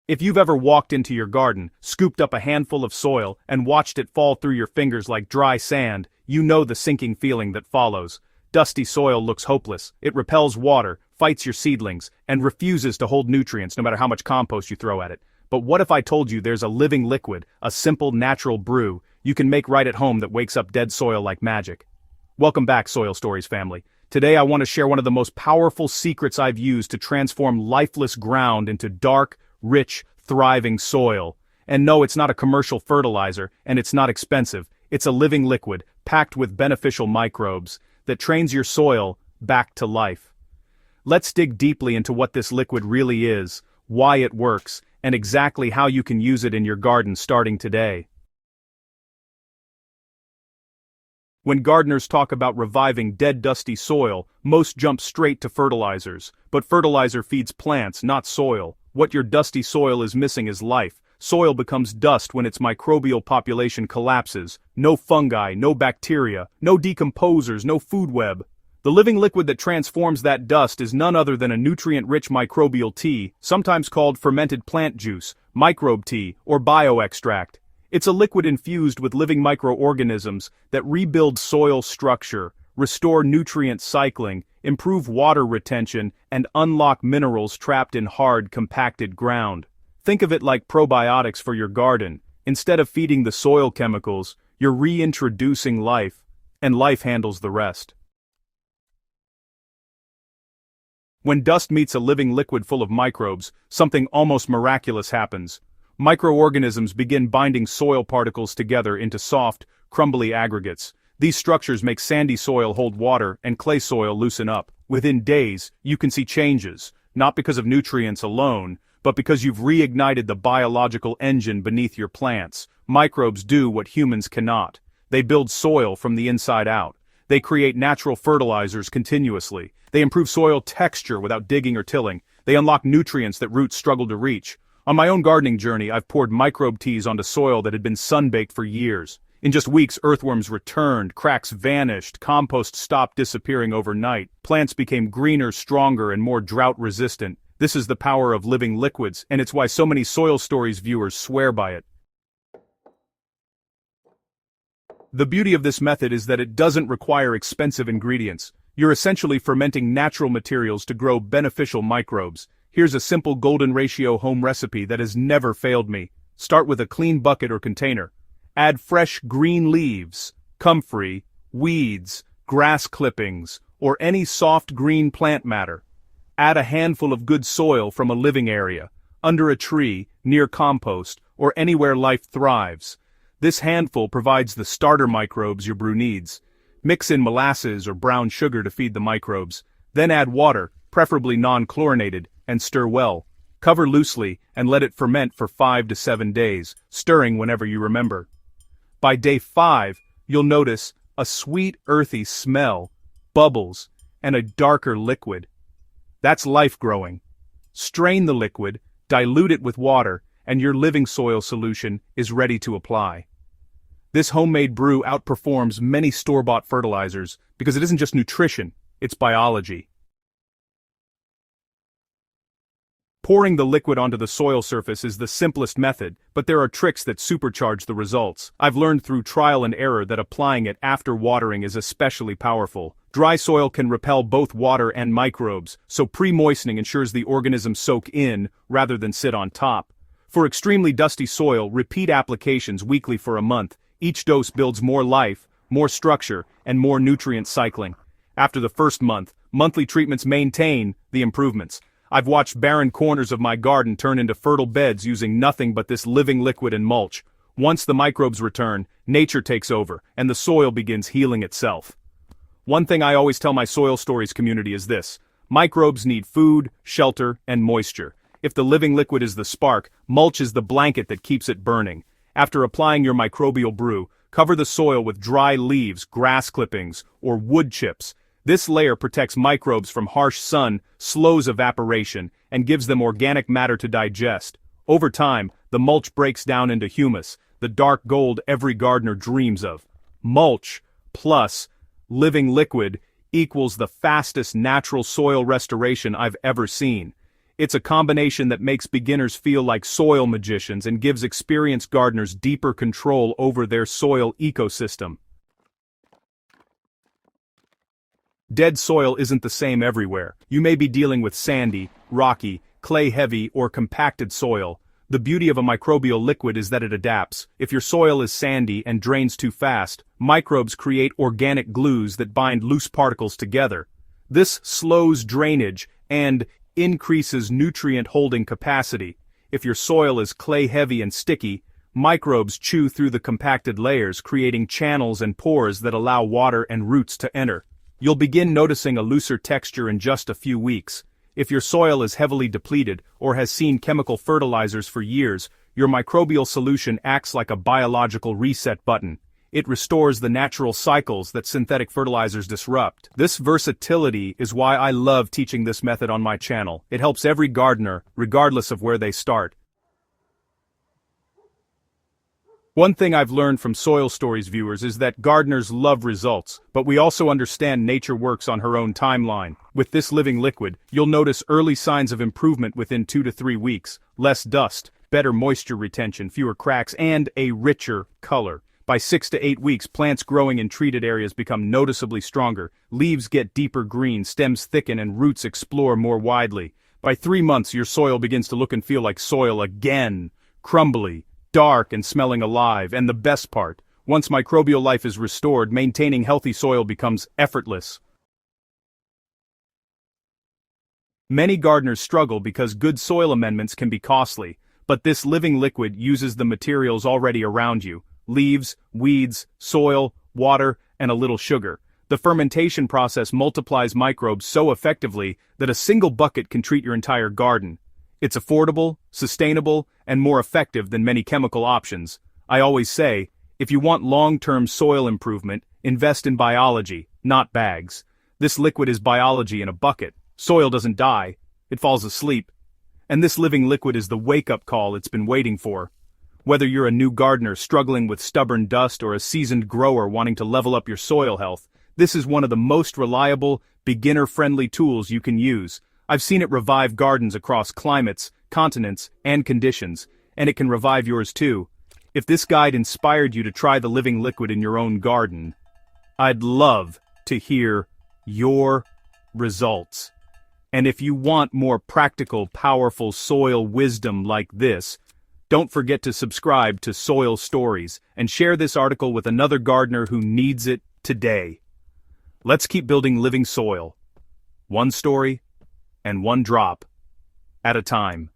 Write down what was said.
If you've ever walked into your garden, scooped up a handful of soil, and watched it fall through your fingers like dry sand, you know the sinking feeling that follows. Dusty soil looks hopeless, it repels water, fights your seedlings, and refuses to hold nutrients no matter how much compost you throw at it. But what if I told you there's a living liquid, a simple natural brew, you can make right at home that wakes up dead soil like magic? Welcome back, Soil Stories family. Today I want to share one of the most powerful secrets I've used to transform lifeless ground into dark, rich, thriving soil. And no, it's not a commercial fertilizer, and it's not expensive. It's a living liquid, packed with beneficial microbes, that trains your soil back to life. Let's dig deeply into what this liquid really is, why it works, and exactly how you can use it in your garden starting today. When gardeners talk about reviving dead dusty soil, most jump straight to fertilizers. But fertilizer feeds plants, not soil. What your dusty soil is missing is life. Soil becomes dust when its microbial population collapses. No fungi, no bacteria, no decomposers, no food web. The living liquid that transforms that dust is none other than a nutrient-rich microbial tea, sometimes called fermented plant juice, microbe tea, or bioextract. It's a liquid infused with living microorganisms that rebuild soil structure, restore nutrient cycling, improve water retention, and unlock minerals trapped in hard, compacted ground. Think of it like probiotics for your garden. Instead of feeding the soil chemicals, you're reintroducing life, and life handles the rest. When dust meets a living liquid full of microbes, something almost miraculous happens. Microorganisms begin binding soil particles together into soft, crumbly aggregates. These structures make sandy soil hold water and clay soil loosen up. Within days, you can see changes, not because of nutrients alone, but because you've reignited the biological engine beneath your plants. Microbes do what humans cannot. They build soil from the inside out. They create natural fertilizers continuously. They improve soil texture without digging or tilling. They unlock nutrients that roots struggle to reach. On my own gardening journey, I've poured microbe teas onto soil that had been sunbaked for years. In just weeks, earthworms returned, cracks vanished, compost stopped disappearing overnight. Plants became greener, stronger, and more drought-resistant. This is the power of living liquids, and it's why so many Soil Stories viewers swear by it. The beauty of this method is that it doesn't require expensive ingredients. You're essentially fermenting natural materials to grow beneficial microbes. Here's a simple golden ratio home recipe that has never failed me. Start with a clean bucket or container. Add fresh green leaves, comfrey, weeds, grass clippings, or any soft green plant matter. Add a handful of good soil from a living area, under a tree, near compost, or anywhere life thrives. This handful provides the starter microbes your brew needs. Mix in molasses or brown sugar to feed the microbes. Then add water, preferably non-chlorinated, and stir well. Cover loosely and let it ferment for 5 to 7 days, stirring whenever you remember. By day 5, you'll notice a sweet earthy smell, bubbles, and a darker liquid. That's life growing. Strain the liquid, dilute it with water, and your living soil solution is ready to apply. This homemade brew outperforms many store-bought fertilizers because it isn't just nutrition, it's biology. Pouring the liquid onto the soil surface is the simplest method, but there are tricks that supercharge the results. I've learned through trial and error that applying it after watering is especially powerful. Dry soil can repel both water and microbes, so pre-moistening ensures the organisms soak in rather than sit on top. For extremely dusty soil, repeat applications weekly for a month. Each dose builds more life, more structure, and more nutrient cycling. After the first month, monthly treatments maintain the improvements. I've watched barren corners of my garden turn into fertile beds using nothing but this living liquid and mulch. Once the microbes return, nature takes over, and the soil begins healing itself. One thing I always tell my Soil Stories community is this: microbes need food, shelter, and moisture. If the living liquid is the spark, mulch is the blanket that keeps it burning. After applying your microbial brew, cover the soil with dry leaves, grass clippings, or wood chips. This layer protects microbes from harsh sun, slows evaporation, and gives them organic matter to digest. Over time, the mulch breaks down into humus, the dark gold every gardener dreams of. Mulch plus living liquid equals the fastest natural soil restoration I've ever seen. It's a combination that makes beginners feel like soil magicians and gives experienced gardeners deeper control over their soil ecosystem. Dead soil isn't the same everywhere. You may be dealing with sandy, rocky, clay-heavy, or compacted soil. The beauty of a microbial liquid is that it adapts. If your soil is sandy and drains too fast, microbes create organic glues that bind loose particles together. This slows drainage and increases nutrient holding capacity. If your soil is clay-heavy and sticky, microbes chew through the compacted layers, creating channels and pores that allow water and roots to enter. You'll begin noticing a looser texture in just a few weeks. If your soil is heavily depleted or has seen chemical fertilizers for years, your microbial solution acts like a biological reset button. It restores the natural cycles that synthetic fertilizers disrupt. This versatility is why I love teaching this method on my channel. It helps every gardener, regardless of where they start. One thing I've learned from Soil Stories viewers is that gardeners love results, but we also understand nature works on her own timeline. With this living liquid, you'll notice early signs of improvement within 2 to 3 weeks, less dust, better moisture retention, fewer cracks, and a richer color. By 6 to 8 weeks, plants growing in treated areas become noticeably stronger, leaves get deeper green, stems thicken, and roots explore more widely. By 3 months, your soil begins to look and feel like soil again, crumbly, dark and smelling alive, and the best part, once microbial life is restored, maintaining healthy soil becomes effortless. Many gardeners struggle because good soil amendments can be costly, but this living liquid uses the materials already around you: leaves, weeds, soil, water, and a little sugar. The fermentation process multiplies microbes so effectively that a single bucket can treat your entire garden. It's affordable, sustainable, and more effective than many chemical options. I always say, if you want long-term soil improvement, invest in biology, not bags. This liquid is biology in a bucket. Soil doesn't die, it falls asleep. And this living liquid is the wake-up call it's been waiting for. Whether you're a new gardener struggling with stubborn dust or a seasoned grower wanting to level up your soil health, this is one of the most reliable, beginner-friendly tools you can use. I've seen it revive gardens across climates, continents, and conditions, and it can revive yours too. If this guide inspired you to try the living liquid in your own garden, I'd love to hear your results. And if you want more practical, powerful soil wisdom like this, don't forget to subscribe to Soil Stories and share this article with another gardener who needs it today. Let's keep building living soil, one story and one drop at a time.